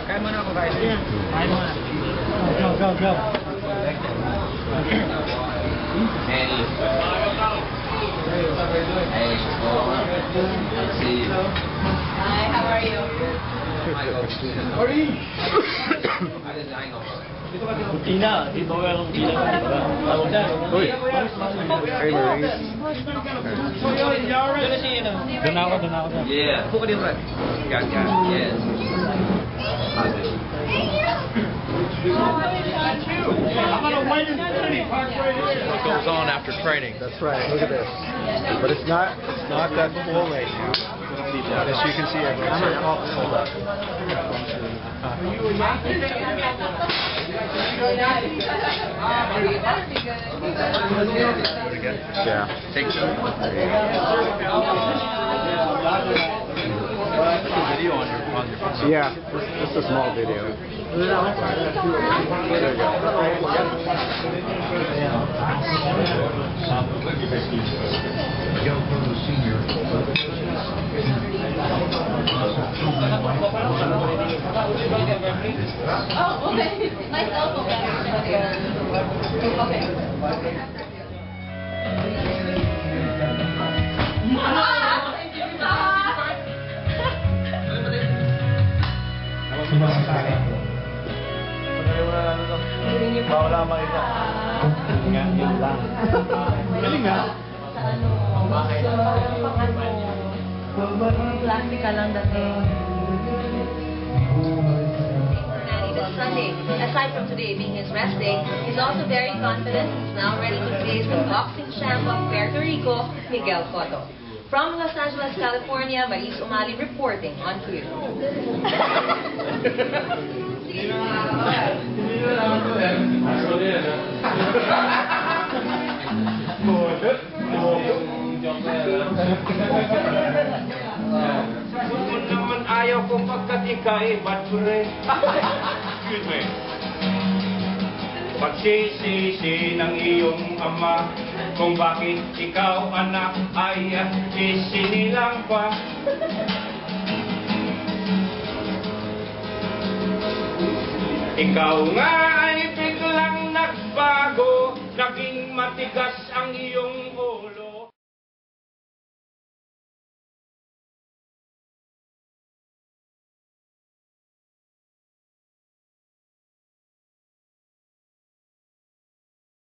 Kain mo na ako, kain. Kain mo na. Go. Hey. Hey, see you. Hi, how are you? Tina, di ba yung Tina? Tawag na. Uy. Hey, Maurice. Doon ako. Yeah. Buka din, Brad. Yes. What goes on after training? That's right. Look at this. But it's not that full right now. As you can see, everything's all filled up. Yeah. Take two. Video on your phone. Yeah, just a small video. There you go. Oh, okay. My cell phone. Okay. Bawala makita. Nga, yun lang. Galing nga. Sa ano, plastika lang dating. This Sunday, aside from today being his rest day, he's also very confident. He's now ready to face the boxing champ of Puerto Rico, Miguel Cotto. From Los Angeles, California, Maris Umali reporting on Q. Kung naman ayaw ko pagkatikay, ba't pre? Excuse me. Pagsisisi ng iyong ama kung bakit ikaw anak ay isinilang pa. Ikaw nga ay biglang nagbago, naging matigas ang iyong